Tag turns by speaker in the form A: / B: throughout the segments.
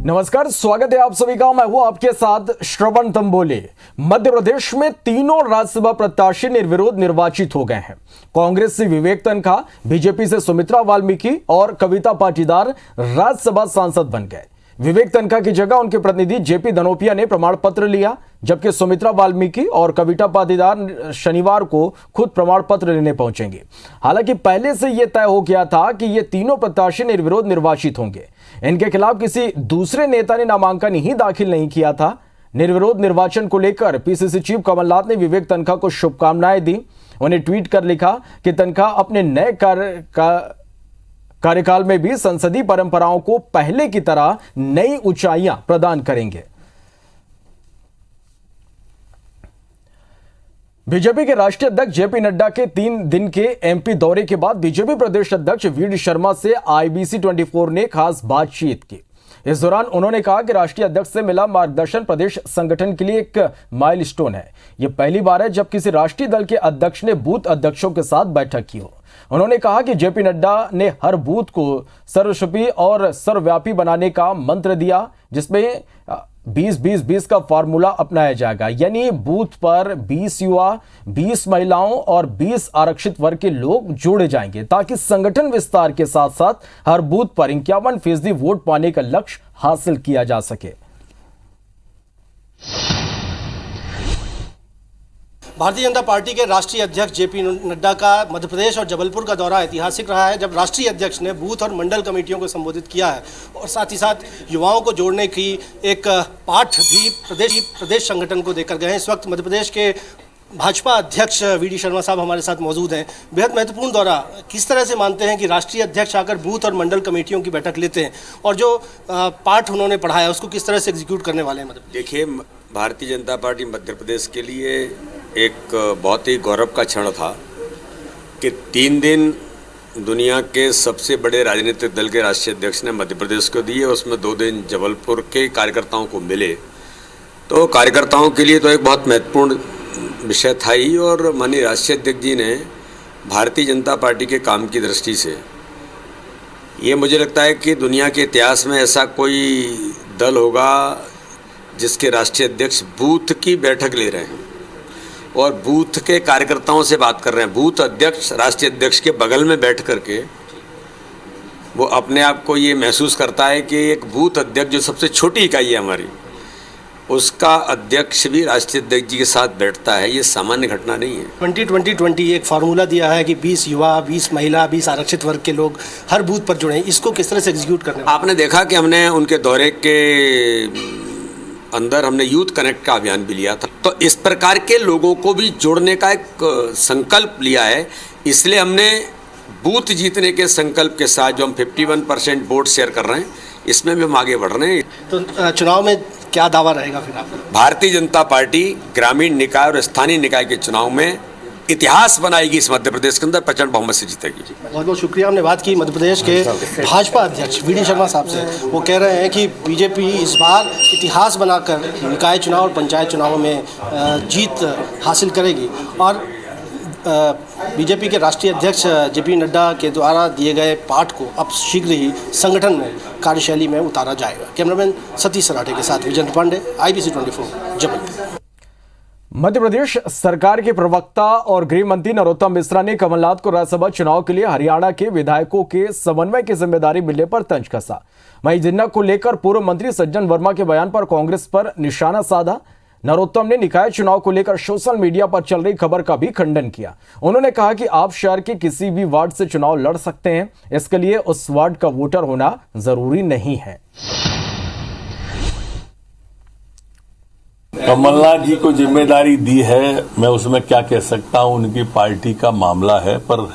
A: नमस्कार, स्वागत है आप सभी का। मैं हूं आपके साथ श्रवण तंबोले। मध्य प्रदेश में तीनों राज्यसभा प्रत्याशी निर्विरोध निर्वाचित हो गए हैं। कांग्रेस से विवेक तन्खा, बीजेपी से सुमित्रा वाल्मीकि और कविता पाटीदार राज्यसभा सांसद बन गए। विवेक तन्खा की जगह उनके प्रतिनिधि जेपी धनोपिया ने प्रमाण पत्र लिया, जबकि सुमित्रा वाल्मीकि और कविता पाटीदार शनिवार को खुद प्रमाण पत्र लेने पहुंचेंगे। हालांकि पहले से यह तय हो गया था कि ये तीनों प्रत्याशी निर्विरोध निर्वाचित होंगे। इनके खिलाफ किसी दूसरे नेता ने नामांकन ही दाखिल नहीं किया था। निर्विरोध निर्वाचन को लेकर पीसीसी चीफ कमलनाथ ने विवेक तन्खा को शुभकामनाएं दी। उन्हें ट्वीट कर लिखा कि तन्खा अपने नए कार्यकाल में भी संसदीय परंपराओं को पहले की तरह नई ऊंचाइयां प्रदान करेंगे। बीजेपी के राष्ट्रीय अध्यक्ष जेपी नड्डा के 3 दिन के एमपी दौरे के बाद बीजेपी प्रदेश अध्यक्ष वी डी शर्मा से आईबीसी 24 ने खास बातचीत की। इस दौरान उन्होंने कहा कि राष्ट्रीय अध्यक्ष से मिला मार्गदर्शन प्रदेश संगठन के लिए एक माइलस्टोन है। यह पहली बार है जब किसी राष्ट्रीय दल के अध्यक्ष ने बूथ अध्यक्षों के साथ बैठक की हो। उन्होंने कहा कि जेपी नड्डा ने हर बूथ को सर्वव्यापी और सर्वव्यापी बनाने का मंत्र दिया, जिसमें 20-20-20 का फॉर्मूला अपनाया जाएगा, यानी बूथ पर 20 युवा, 20 महिलाओं और 20 आरक्षित वर्ग के लोग जोड़े जाएंगे, ताकि संगठन विस्तार के साथ साथ हर बूथ पर 51% वोट पाने का लक्ष्य हासिल किया जा सके।
B: भारतीय जनता पार्टी के राष्ट्रीय अध्यक्ष जेपी नड्डा का मध्य प्रदेश और जबलपुर का दौरा ऐतिहासिक रहा है, जब राष्ट्रीय अध्यक्ष ने बूथ और मंडल कमेटियों को संबोधित किया है और साथ ही साथ युवाओं को जोड़ने की एक पाठ भी प्रदेश संगठन को देकर गए हैं। इस वक्त मध्य प्रदेश के भाजपा अध्यक्ष वी डी शर्मा साहब हमारे साथ मौजूद हैं। बेहद महत्वपूर्ण दौरा, किस तरह से मानते हैं कि राष्ट्रीय अध्यक्ष आकर बूथ और मंडल कमेटियों की बैठक लेते हैं और जो पाठ उन्होंने पढ़ाया उसको किस तरह से एग्जीक्यूट करने वाले हैं?
C: देखिए, भारतीय जनता पार्टी मध्य प्रदेश के लिए एक बहुत ही गौरव का क्षण था कि 3 दिन दुनिया के सबसे बड़े राजनीतिक दल के राष्ट्रीय अध्यक्ष ने मध्य प्रदेश को दिए। उसमें 2 दिन जबलपुर के कार्यकर्ताओं को मिले, तो कार्यकर्ताओं के लिए तो एक बहुत महत्वपूर्ण विषय था ही। और माननीय राष्ट्रीय अध्यक्ष जी ने भारतीय जनता पार्टी के काम की दृष्टि से, ये मुझे लगता है कि दुनिया के इतिहास में ऐसा कोई दल होगा जिसके राष्ट्रीय अध्यक्ष बूथ की बैठक ले रहे हैं और बूथ के कार्यकर्ताओं से बात कर रहे हैं। बूथ अध्यक्ष राष्ट्रीय अध्यक्ष के बगल में बैठ करके वो अपने आप को ये महसूस करता है कि एक बूथ अध्यक्ष जो सबसे छोटी इकाई है हमारी, उसका अध्यक्ष भी राष्ट्रीय अध्यक्ष जी के साथ बैठता है। ये सामान्य घटना नहीं है।
B: 20-20-20 एक फार्मूला दिया है कि 20 युवा, 20 महिला, 20 आरक्षित वर्ग के लोग हर बूथ पर जुड़े। इसको किस तरह से एग्जीक्यूट करने? आपने
C: देखा कि हमने उनके दौरे के अंदर हमने यूथ कनेक्ट का अभियान भी लिया था, तो इस प्रकार के लोगों को भी जोड़ने का एक संकल्प लिया है। इसलिए हमने बूथ जीतने के संकल्प के साथ जो हम 51% वोट शेयर कर रहे हैं, इसमें भी हम आगे बढ़ रहे हैं।
B: तो चुनाव में क्या दावा रहेगा फिर आपका?
C: भारतीय जनता पार्टी ग्रामीण निकाय और स्थानीय निकाय के चुनाव में इतिहास बनाएगी। इस मध्य प्रदेश के अंदर प्रचंड बहुमत से जीतेगी।
B: बहुत बहुत शुक्रिया। हमने बात की मध्य प्रदेश के भाजपा अध्यक्ष वी डी शर्मा साहब से। वो कह रहे हैं कि बीजेपी इस बार इतिहास बनाकर निकाय चुनाव और पंचायत चुनावों में जीत हासिल करेगी और बीजेपी के राष्ट्रीय अध्यक्ष जेपी नड्डा के द्वारा दिए गए पाठ को अब शीघ्र ही संगठन में कार्यशैली में उतारा जाएगा। कैमरामैन सतीश सराठे के साथ विजय पांडे, IBC 24 जबलपुर।
A: मध्य प्रदेश सरकार के प्रवक्ता और गृह मंत्री नरोत्तम मिश्रा ने कमलनाथ को राज्यसभा चुनाव के लिए हरियाणा के विधायकों के समन्वय की जिम्मेदारी मिलने पर तंज कसा। वहीं जिन्ना को लेकर पूर्व मंत्री सज्जन वर्मा के बयान पर कांग्रेस पर निशाना साधा। नरोत्तम ने निकाय चुनाव को लेकर सोशल मीडिया पर चल रही खबर का भी खंडन किया। उन्होंने कहा कि आप शहर के किसी भी वार्ड से चुनाव लड़ सकते हैं, इसके लिए उस वार्ड का वोटर होना जरूरी नहीं है।
D: कमलनाथ जी को जिम्मेदारी दी है, मैं उसमें क्या कह सकता हूं, उनकी पार्टी का मामला है। पर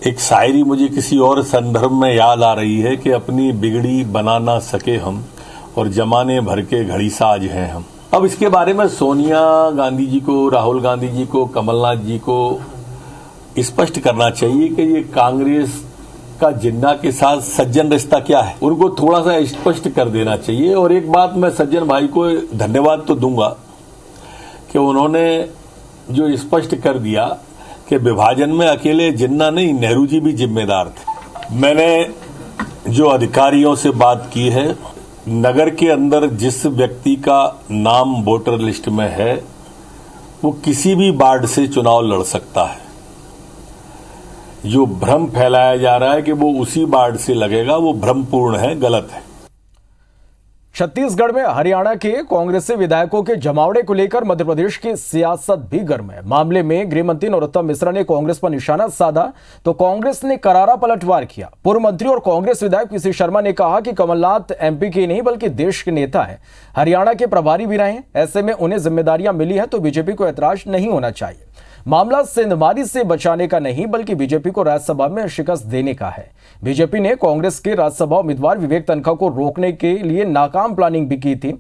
D: एक शायरी मुझे किसी और संदर्भ में याद आ रही है कि अपनी बिगड़ी बना ना सके हम और जमाने भर के घड़ी साज हैं हम। अब इसके बारे में सोनिया गांधी जी को, राहुल गांधी जी को, कमलनाथ जी को स्पष्ट करना चाहिए कि ये कांग्रेस का जिन्ना के साथ सज्जन रिश्ता क्या है, उनको थोड़ा सा स्पष्ट कर देना चाहिए। और एक बात मैं सज्जन भाई को धन्यवाद तो दूंगा कि उन्होंने जो स्पष्ट कर दिया कि विभाजन में अकेले जिन्ना नहीं, नेहरू जी भी जिम्मेदार थे। मैंने जो अधिकारियों से बात की है, नगर के अंदर जिस व्यक्ति का नाम वोटर लिस्ट में है वो किसी भी वार्ड से चुनाव लड़ सकता है। जो भ्रम फैलाया जा रहा है कि वो उसी वार्ड से लगेगा, वो भ्रमपूर्ण है, गलत है।
A: छत्तीसगढ़ में हरियाणा के कांग्रेसी विधायकों के जमावड़े को लेकर मध्य प्रदेश की सियासत भी गर्म है। मामले में गृह मंत्री नरोत्तम मिश्रा ने कांग्रेस पर निशाना साधा तो कांग्रेस ने करारा पलटवार किया। पूर्व मंत्री और कांग्रेस विधायक पीसी शर्मा ने कहा कि कमलनाथ एमपी के नहीं बल्कि देश के नेता हैं, हरियाणा के प्रभारी भी रहे हैं, ऐसे में उन्हें जिम्मेदारियां मिली हैं तो बीजेपी को ऐतराज नहीं होना चाहिए। मामला सेंधमारी से बचाने का नहीं बल्कि बीजेपी को राज्यसभा में शिकस्त देने का है। बीजेपी ने कांग्रेस के राज्यसभा उम्मीदवार विवेक तन्खा को रोकने के लिए नाकाम प्लानिंग भी की थी।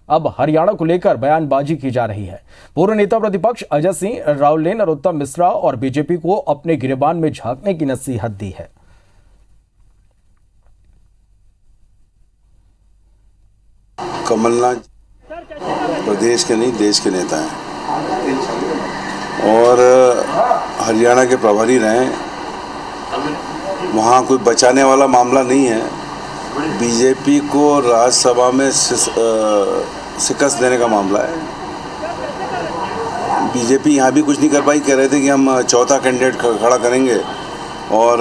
A: अब हरियाणा को लेकर बयानबाजी की जा रही है। पूर्व नेता प्रतिपक्ष अजय सिंह राव ने नरोत्तम मिश्रा और बीजेपी को अपने गिरेबान में झांकने की नसीहत दी है।
E: कमलनाथ प्रदेश के नहीं देश के नेता हैं और हरियाणा के प्रभारी रहे। वहाँ कोई बचाने वाला मामला नहीं है। बीजेपी को राज्यसभा में शिकस्त देने का मामला है। बीजेपी यहाँ भी कुछ नहीं कर पाई। कह रहे थे कि हम चौथा कैंडिडेट खड़ा करेंगे और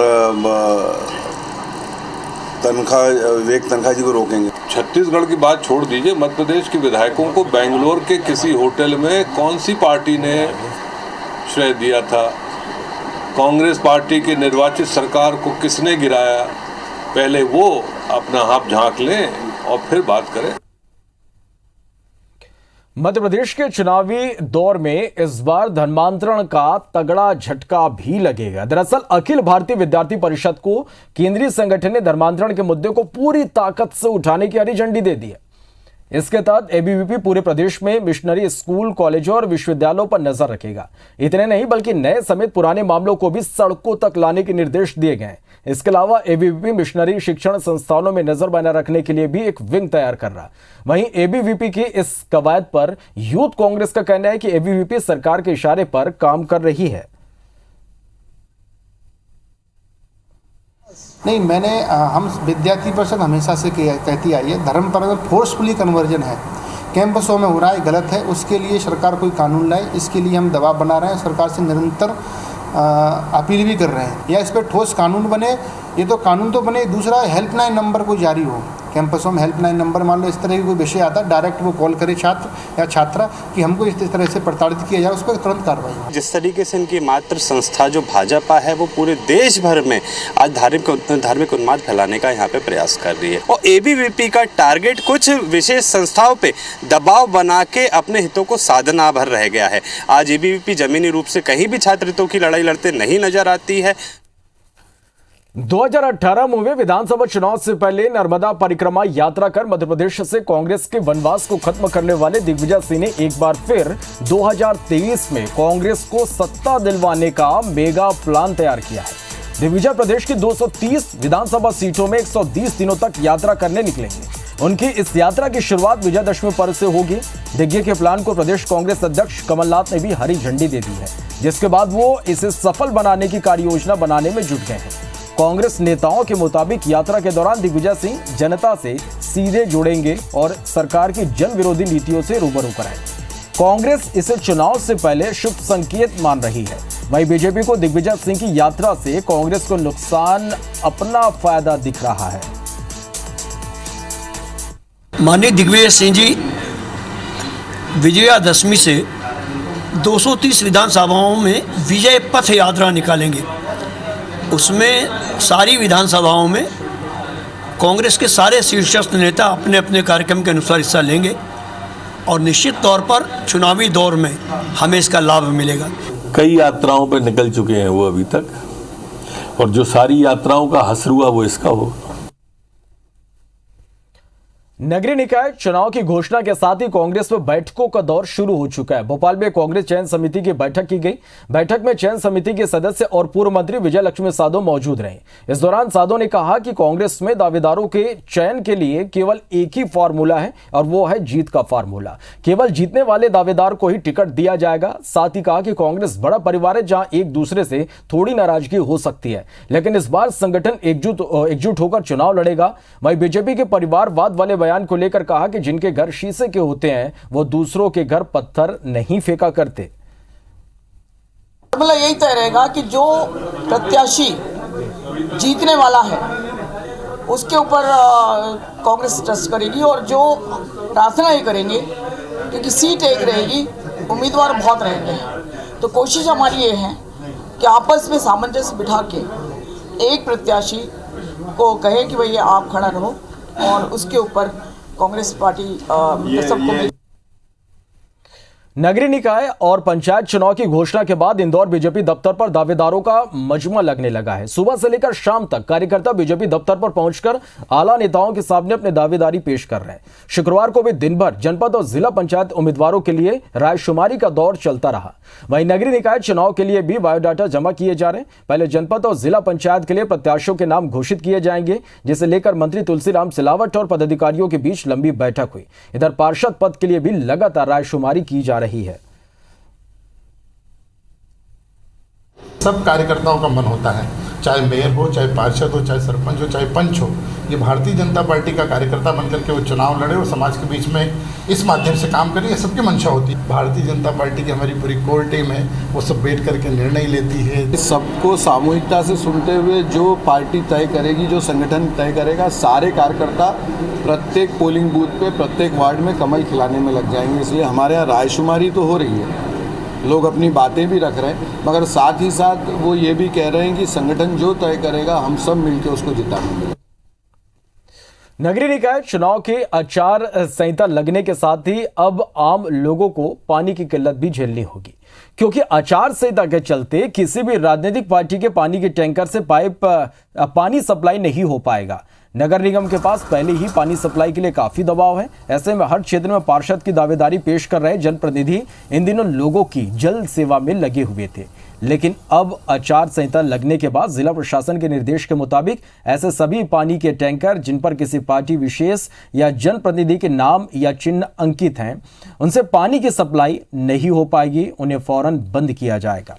E: विवेक तन्खा जी को रोकेंगे।
F: छत्तीसगढ़ की बात छोड़ दीजिए, मध्य प्रदेश के विधायकों को बेंगलोर के किसी होटल में कौन सी पार्टी ने श्रेय दिया था? कांग्रेस पार्टी की निर्वाचित सरकार को किसने गिराया? पहले वो अपना हाथ झांक लें और फिर बात करें।
A: मध्य प्रदेश के चुनावी दौर में इस बार धर्मांतरण का तगड़ा झटका भी लगेगा। दरअसल अखिल भारतीय विद्यार्थी परिषद को केंद्रीय संगठन ने धर्मांतरण के मुद्दे को पूरी ताकत से उठाने की हरी झंडी दे दी है। इसके तहत एबीवीपी पूरे प्रदेश में मिशनरी स्कूल, कॉलेजों और विश्वविद्यालयों पर नजर रखेगा। इतने नहीं बल्कि नए समेत पुराने मामलों को भी सड़कों तक लाने के निर्देश दिए गए हैं। इसके अलावा एबीवीपी मिशनरी शिक्षण संस्थानों में नजर बनाए रखने के लिए भी एक विंग तैयार कर रहा है। वहीं एबीवीपी की इस कवायद पर यूथ कांग्रेस का कहना है कि एबीवीपी सरकार के इशारे पर काम कर रही है।
G: नहीं, हम विद्यार्थी परिषद हमेशा से कहती आई है, धर्म पर फोर्सफुली कन्वर्जन है, कैंपसों में हो रहा है, गलत है। उसके लिए सरकार कोई कानून लाए, इसके लिए हम दबाव बना रहे हैं। सरकार से निरंतर अपील भी कर रहे हैं या इस पर ठोस कानून बने। ये तो कानून तो बने, दूसरा हेल्पलाइन नंबर को जारी हो। कैंपसों में हेल्पलाइन नंबर, मान लो इस तरह की कोई विषय आता है, डायरेक्ट वो कॉल करे छात्र या छात्रा कि हमको इस तरह से प्रताड़ित किया जाए, उस पर तुरंत कार्रवाई हो।
H: जिस तरीके से इनकी मातृ संस्था जो भाजपा है वो पूरे देश भर में आज धार्मिक उन्माद फैलाने का यहाँ पे प्रयास कर रही है और एबीवीपी का टारगेट कुछ विशेष संस्थाओं पे दबाव बना के अपने हितों को साधना भर रह गया है। आज एबीवीपी जमीनी रूप से कहीं भी छात्र हितों की लड़ाई लड़ते नहीं नजर आती है।
A: 2018 में हुए विधानसभा चुनाव से पहले नर्मदा परिक्रमा यात्रा कर मध्य प्रदेश से कांग्रेस के वनवास को खत्म करने वाले दिग्विजय सिंह ने एक बार फिर 2023 में कांग्रेस को सत्ता दिलवाने का मेगा प्लान तैयार किया है। दिग्विजय प्रदेश की 230 विधानसभा सीटों में 120 दिनों तक यात्रा करने निकलेंगे। उनकी इस यात्रा की शुरुआत विजयदशमी पर्व से होगी। दिग्विजय के प्लान को प्रदेश कांग्रेस अध्यक्ष कमलनाथ ने भी हरी झंडी दे दी है, जिसके बाद वो इसे सफल बनाने की कार्ययोजना बनाने में जुट गए हैं। कांग्रेस नेताओं के मुताबिक यात्रा के दौरान दिग्विजय सिंह जनता से सीधे जुड़ेंगे और सरकार की जन विरोधी नीतियों से रूबरू कराएंगे। कांग्रेस इसे चुनाव से पहले शुभ संकेत मान रही है। वहीं बीजेपी को दिग्विजय सिंह की यात्रा से कांग्रेस को नुकसान, अपना फायदा दिख रहा है।
I: माननीय दिग्विजय सिंह जी विजयादशमी से 230 विधानसभाओं में विजय पथ यात्रा निकालेंगे। उसमें सारी विधानसभाओं में कांग्रेस के सारे शीर्षस्थ नेता अपने अपने कार्यक्रम के अनुसार हिस्सा लेंगे और निश्चित तौर पर चुनावी दौर में हमें इसका लाभ मिलेगा।
D: कई यात्राओं पर निकल चुके हैं वो अभी तक, और जो सारी यात्राओं का हसर हुआ वो इसका हो।
A: नगरीय निकाय चुनाव की घोषणा के साथ ही कांग्रेस में बैठकों का दौर शुरू हो चुका है। भोपाल में कांग्रेस चयन समिति की बैठक की गई। बैठक में चयन समिति के सदस्य और पूर्व मंत्री विजय लक्ष्मी साधो मौजूद रहे। इस दौरान साधो ने कहा कि कांग्रेस में दावेदारों के चयन के लिए केवल एक ही फार्मूला है और वो है जीत का फार्मूला। केवल जीतने वाले दावेदार को ही टिकट दिया जाएगा। साथ ही कहा कि कांग्रेस बड़ा परिवार है जहां एक दूसरे से थोड़ी नाराजगी हो सकती है, लेकिन इस बार संगठन एकजुट होकर चुनाव लड़ेगा। वहीं बीजेपी के परिवारवाद वाले बयान को लेकर कहा कि जिनके घर शीशे के होते हैं वो दूसरों के घर पत्थर नहीं फेंका करते।
J: मतलब यही तय रहेगा कि जो प्रत्याशी जीतने वाला है उसके ऊपर कांग्रेस ट्रस्ट करेगी और जो प्रार्थना ही करेंगे, क्योंकि सीट एक रहेगी, उम्मीदवार बहुत रहेंगे। तो कोशिश हमारी ये है कि आपस में सामंजस्य बिठा के एक प्रत्याशी को कहें कि भैया आप खड़ा रहो और उसके ऊपर कांग्रेस पार्टी सबको।
A: नगरीय निकाय और पंचायत चुनाव की घोषणा के बाद इंदौर बीजेपी दफ्तर पर दावेदारों का मजमा लगने लगा है। सुबह से लेकर शाम तक कार्यकर्ता बीजेपी दफ्तर पर पहुंचकर आला नेताओं के सामने अपने दावेदारी पेश कर रहे हैं। शुक्रवार को भी दिन भर जनपद और जिला पंचायत उम्मीदवारों के लिए रायशुमारी का दौर चलता रहा। वहीं नगरीय निकाय चुनाव के लिए भी बायोडाटा जमा किए जा रहे हैं। पहले जनपद और जिला पंचायत के लिए प्रत्याशियों के नाम घोषित किए जाएंगे, जिसे लेकर मंत्री तुलसीराम सिलावट और पदाधिकारियों के बीच लंबी बैठक हुई। इधर पार्षद पद के लिए भी लगातार रायशुमारी की जा रही है।
G: सब कार्यकर्ताओं का मन होता है, चाहे मेयर हो, चाहे पार्षद हो, चाहे सरपंच हो, चाहे पंच हो, ये भारतीय जनता पार्टी का कार्यकर्ता बनकर के वो चुनाव लड़े और समाज के बीच में इस माध्यम से काम करे, ये सबकी मंशा होती है। भारतीय जनता पार्टी की हमारी पूरी कोर टीम है, वो सब बैठ करके निर्णय लेती है।
K: सबको सामूहिकता से सुनते हुए जो पार्टी तय करेगी, जो संगठन तय करेगा, सारे कार्यकर्ता प्रत्येक पोलिंग बूथ पे, प्रत्येक वार्ड में कमल खिलाने में लग जाएंगे। इसलिए हमारे यहाँ रायशुमारी तो हो रही है, लोग अपनी बातें भी रख रहे हैं, मगर साथ ही साथ वो ये भी कह रहे हैं कि संगठन जो तय करेगा हम सब मिलकर उसको जिताएंगे।
A: नगरीय निकाय चुनाव के आचार संहिता लगने के साथ ही अब आम लोगों को पानी की किल्लत भी झेलनी होगी, क्योंकि आचार संहिता के चलते किसी भी राजनीतिक पार्टी के पानी के टैंकर से पानी सप्लाई नहीं हो पाएगा। नगर निगम के पास पहले ही पानी सप्लाई के लिए काफी दबाव है। ऐसे में हर क्षेत्र में पार्षद की दावेदारी पेश कर रहे जनप्रतिनिधि इन दिनों लोगों की जल सेवा में लगे हुए थे, लेकिन अब आचार संहिता लगने के बाद जिला प्रशासन के निर्देश के मुताबिक ऐसे सभी पानी के टैंकर जिन पर किसी पार्टी विशेष या जनप्रतिनिधि के नाम या चिन्ह अंकित हैं, उनसे पानी की सप्लाई नहीं हो पाएगी, उन्हें फौरन बंद किया जाएगा।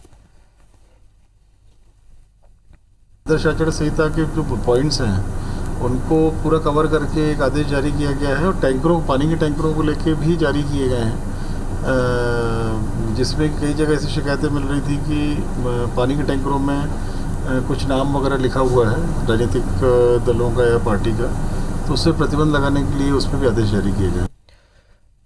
G: आदर्श आचार संहिता के जो पॉइंट्स हैं उनको पूरा कवर करके एक आदेश जारी किया गया है और टैंकरों, पानी के टैंकरों को लेके भी जारी किए गए हैं, जिसमें कई जगह ऐसी शिकायतें मिल रही थी कि पानी के टैंकरों में कुछ नाम वगैरह लिखा हुआ है राजनीतिक दलों का या पार्टी का, तो उससे प्रतिबंध लगाने के लिए उसमें भी आदेश जारी किए गए।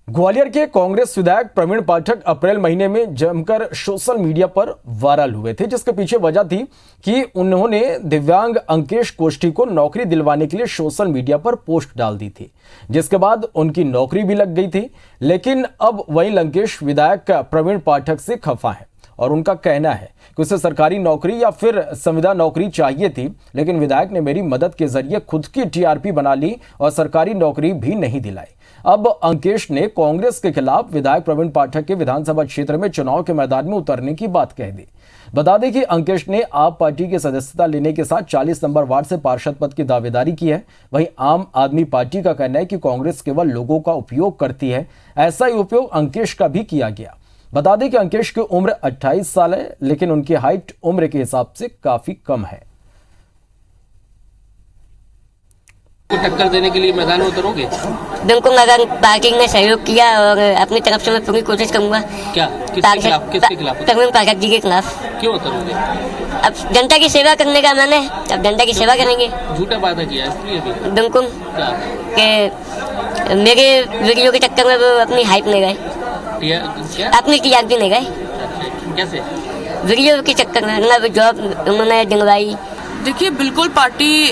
A: ग्वालियर के कांग्रेस विधायक प्रवीण पाठक अप्रैल महीने में जमकर सोशल मीडिया पर वायरल हुए थे, जिसके पीछे वजह थी कि उन्होंने दिव्यांग अंकेश कोष्ठी को नौकरी दिलवाने के लिए सोशल मीडिया पर पोस्ट डाल दी थी, जिसके बाद उनकी नौकरी भी लग गई थी। लेकिन अब वही लंकेश विधायक प्रवीण पाठक से खफा है और उनका कहना है कि उसे सरकारी नौकरी या फिर संविदा नौकरी चाहिए थी, लेकिन विधायक ने मेरी मदद के जरिए खुद की टीआरपी बना ली और सरकारी नौकरी भी नहीं दिलाई। अब अंकेश ने कांग्रेस के खिलाफ विधायक प्रवीण पाठक के विधानसभा क्षेत्र में चुनाव के मैदान में उतरने की बात कह दी। बता दें कि अंकेश ने आप पार्टी की सदस्यता लेने के साथ 40 नंबर वार्ड से पार्षद पद की दावेदारी की है। वहीं आम आदमी पार्टी का कहना है कि कांग्रेस केवल लोगों का उपयोग करती है। ऐसा ही उपयोग अंकेश का भी किया गया। बता दें कि अंकेश की उम्र 28 साल है, लेकिन उनकी हाइट उम्र के हिसाब से काफी कम है।
L: टक्कर देने के लिए मैदान में उतरोगे?
M: बिल्कुल, अगर पार्टी ने सहयोग किया और अपनी तरफ से मैं पूरी कोशिश करूंगा।
L: क्या? किसके खिलाफ?
M: प्रवीण पाठक जी के खिलाफ।
L: क्यों उतरोगे?
M: अब जनता की सेवा करने का मैंने, अब जनता की सेवा करेंगे।
L: झूठा वादा किया इसलिए भी?
M: बिल्कुल, कि मेरे वीडियो के चक्कर में वो अपनी हाइप नहीं गए, अपनी टीआरपी नहीं गए।
L: कैसे?
M: वीडियो के चक्कर में जॉब उन्होंने दिलवाई,
N: देखिए, बिल्कुल पार्टी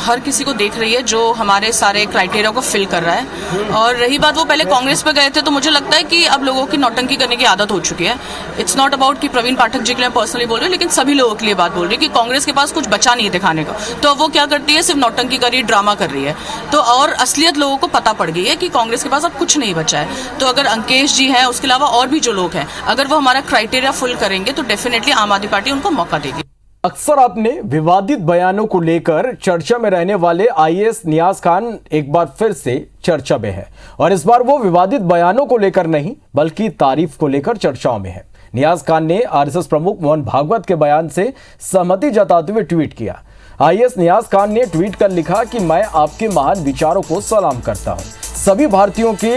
N: हर किसी को देख रही है जो हमारे सारे क्राइटेरिया को फिल कर रहा है। और रही बात, वो पहले कांग्रेस पे गए थे, तो मुझे लगता है कि अब लोगों की नौटंकी करने की आदत हो चुकी है। इट्स नॉट अबाउट कि प्रवीण पाठक जी के लिए पर्सनली बोल रही है, लेकिन सभी लोगों के लिए बात बोल रही है कि कांग्रेस के पास कुछ बचा नहीं है दिखाने को। तो अब वो क्या करती है, सिर्फ नौटंकी कर रही है, ड्रामा कर रही है। तो और असलियत लोगों को पता पड़ गई है कि कांग्रेस के पास अब कुछ नहीं बचा है। तो अगर अंकेश जी हैं, उसके अलावा और भी जो लोग हैं, अगर वो हमारा क्राइटेरिया फुल करेंगे तो डेफिनेटली आम आदमी पार्टी उनको मौका देगी।
A: अक्सर आपने विवादित बयानों को लेकर चर्चा में रहने वाले आईएएस नियाज खान एक बार फिर से चर्चा में है, और इस बार वो विवादित बयानों को लेकर नहीं बल्कि तारीफ को लेकर चर्चाओं में है। नियाज खान ने आरएसएस प्रमुख मोहन भागवत के बयान से सहमति जताते हुए ट्वीट किया। आईएएस नियाज खान ने ट्वीट कर लिखा कि मैं आपके महान विचारों को सलाम करता हूं। सभी भारतीयों के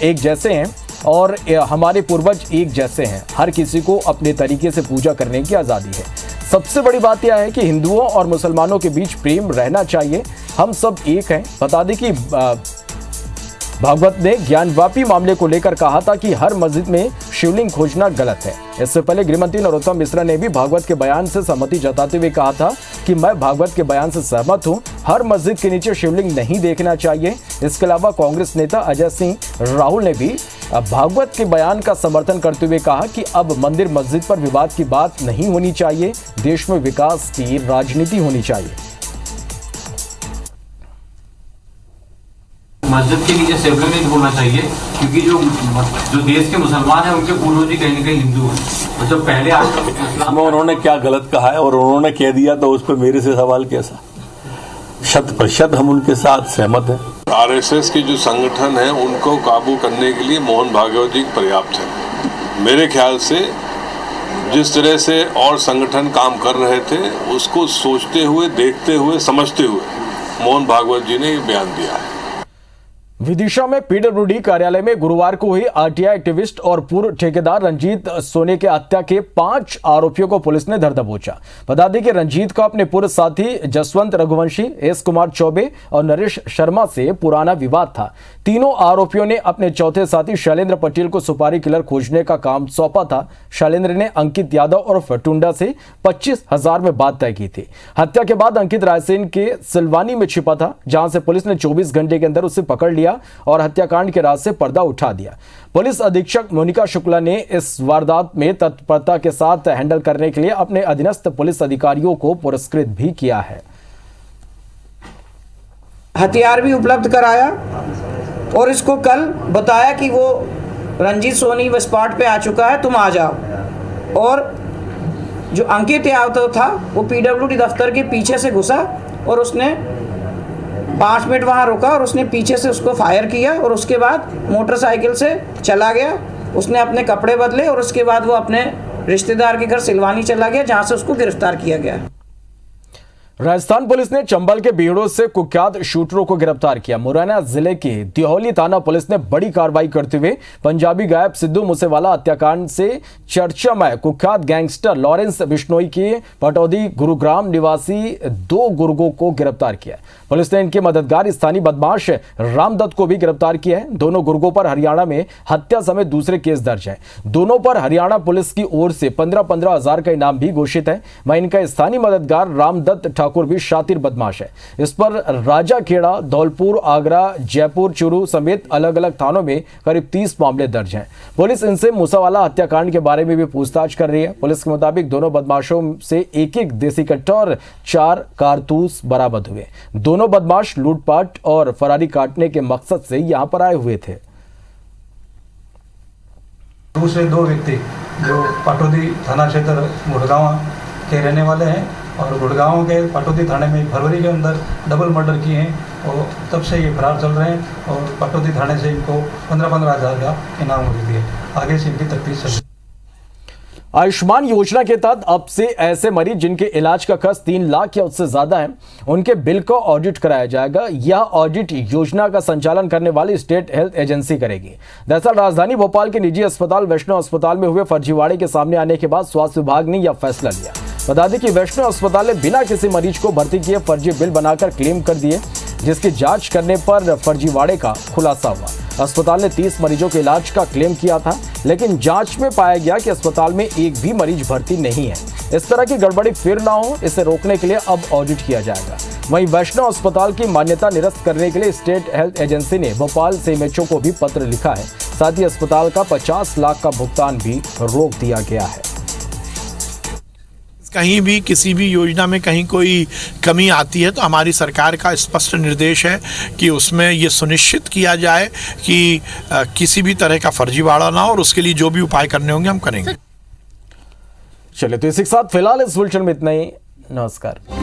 A: एक जैसे हैं और हमारे पूर्वज एक जैसे हैं। हर किसी को अपने तरीके से पूजा करने की आज़ादी है। सबसे बड़ी बात यह है कि हिंदुओं और मुसलमानों के बीच प्रेम रहना चाहिए। हम सब एक हैं। बता दें कि भागवत ने ज्ञानवापी मामले को लेकर कहा था कि हर मस्जिद में शिवलिंग खोजना गलत है। इससे पहले गृहमंत्री नरोत्तम मिश्रा ने भी भागवत के बयान से सहमति जताते हुए कहा था कि मैं भागवत के बयान से सहमत हूं। हर मस्जिद के नीचे शिवलिंग नहीं देखना चाहिए। इसके अलावा कांग्रेस नेता अजय सिंह राहुल ने भी भागवत के बयान का समर्थन करते हुए कहा कि अब मंदिर मस्जिद पर विवाद की बात नहीं होनी चाहिए। देश में विकास की राजनीति होनी चाहिए।
O: मस्जिद के नीचे शिवलिंग नहीं होना चाहिए, क्योंकि जो देश के मुसलमान हैं उनके पूर्वज कहीं ना कहीं हिंदू हैं। और जब पहले
D: इसमें उन्होंने क्या गलत कहा है और उन्होंने कह दिया तो उस पर मेरे से सवाल कैसा? 100% हम उनके साथ सहमत हैं।
F: आरएसएस के जो संगठन है उनको काबू करने के लिए मोहन भागवत जी पर्याप्त है। मेरे ख्याल से जिस तरह से और संगठन काम कर रहे थे उसको सोचते हुए, देखते हुए, समझते हुए मोहन भागवत जी ने ये बयान दिया है।
A: विदिशा में पीडब्ल्यूडी कार्यालय में गुरुवार को हुई आरटीआई एक्टिविस्ट और पूर्व ठेकेदार रंजीत सोनी के हत्या के 5 आरोपियों को पुलिस ने धर दबोचा। बता दें कि रंजीत का अपने पूर्व साथी जसवंत रघुवंशी, एस कुमार चौबे और नरेश शर्मा से पुराना विवाद था। तीनों आरोपियों ने अपने चौथे साथी शैलेंद्र पटेल को सुपारी किलर खोजने का काम सौंपा था। शैलेंद्र ने अंकित यादव और फटुंडा से 25,000 में बात तय की थी। हत्या के बाद अंकित रायसेन के सिलवानी में छिपा था, जहां से पुलिस ने 24 घंटे के अंदर उसे पकड़ लिया और हत्याकांड के राज से पर्दा उठा दिया। पुलिस अधीक्षक मोनिका शुक्ला ने इस वारदात में तत्परता के साथ हैंडल करने के लिए अपने अधीनस्थ पुलिस अधिकारियों को पुरस्कृत भी किया है।
P: हथियार भी उपलब्ध कराया और इसको कल बताया कि वो रंजीत सोनी वो स्पॉट पे आ चुका है, तुम आ जाओ। और जो अंकित यादव था वो पीडब्ल्यूडी दफ्तर के पीछे से घुसा और उसने 5 मिनट वहाँ रुका और उसने पीछे से उसको फायर किया और उसके बाद मोटरसाइकिल से चला गया। उसने अपने कपड़े बदले और उसके बाद वो अपने रिश्तेदार के घर सिलवानी चला गया, जहाँ से उसको गिरफ्तार किया गया।
A: राजस्थान पुलिस ने चंबल के बीहड़ों से कुख्यात शूटरों को गिरफ्तार किया। मुरैना जिले के दिहोली थाना पुलिस ने बड़ी कार्रवाई करते हुए पंजाबी गायक सिद्धू मूसेवाला हत्याकांड से चर्चामय कुख्यात गैंगस्टर लॉरेंस बिश्नोई के पटौदी गुरुग्राम निवासी 2 गुर्गों को गिरफ्तार किया। पुलिस ने इनके मददगार स्थानीय बदमाश रामदत्त को भी गिरफ्तार किया है। दोनों गुर्गों पर हरियाणा में हत्या समेत दूसरे केस दर्ज है। दोनों पर हरियाणा पुलिस की ओर से 15-15 हजार का इनाम भी घोषित है। वहीं इनका स्थानीय मददगार रामदत्त ठाकुर भी शातिर बदमाश है। इस पर राजाखेड़ा, धौलपुर, आगरा, जयपुर, चूरू समेत अलग अलग थानों में करीब 30 मामले दर्ज हैं। पुलिस इनसे मूसेवाला हत्याकांड के बारे में भी पूछताछ कर रही है। पुलिस के मुताबिक दोनों बदमाशों से एक देसी कट्टा और 4 कारतूस बरामद हुए। दोनों बदमाश लूटपाट और फरारी काटने के मकसद से यहां पर आए हुए थे।
Q: दूसरे 2 व्यक्ति जो पाटौदी थाना क्षेत्र गुड़गांव के रहने वाले हैं और गुड़गांव के पाटौदी थाने में फरवरी के अंदर डबल मर्डर किए हैं और तब से ये फरार चल रहे हैं और पाटौदी थाने से इनको 15-15 हजार का इनाम हो दिए। आगे से इनकी तफ्तीश चल रही है।
A: आयुष्मान योजना के तहत अब से ऐसे मरीज जिनके इलाज का खर्च 3 लाख या उससे ज्यादा है, उनके बिल का ऑडिट कराया जाएगा। यह ऑडिट योजना का संचालन करने वाली स्टेट हेल्थ एजेंसी करेगी। दरअसल राजधानी भोपाल के निजी अस्पताल वैष्णो अस्पताल में हुए फर्जीवाड़े के सामने आने के बाद स्वास्थ्य विभाग ने यह फैसला लिया। बता दें कि वैष्णो अस्पताल ने बिना किसी मरीज को भर्ती किए फर्जी बिल बनाकर क्लेम कर दिए, जिसकी जांच करने पर फर्जीवाड़े का खुलासा हुआ। अस्पताल ने 30 मरीजों के इलाज का क्लेम किया था, लेकिन जांच में पाया गया कि अस्पताल में एक भी मरीज भर्ती नहीं है। इस तरह की गड़बड़ी फिर ना हो, इसे रोकने के लिए अब ऑडिट किया जाएगा। वहीं वैष्णव अस्पताल की मान्यता निरस्त करने के लिए स्टेट हेल्थ एजेंसी ने भोपाल सीएमएचओ को भी पत्र लिखा है। साथ ही अस्पताल का 50 लाख का भुगतान भी रोक दिया गया है।
R: कहीं भी किसी भी योजना में कहीं कोई कमी आती है तो हमारी सरकार का स्पष्ट निर्देश है कि उसमें ये सुनिश्चित किया जाए कि किसी भी तरह का फर्जीवाड़ा ना हो और उसके लिए जो भी उपाय करने होंगे हम करेंगे।
A: चलिए, तो इसी के साथ फिलहाल इस बुलेटिन में इतना ही। नमस्कार।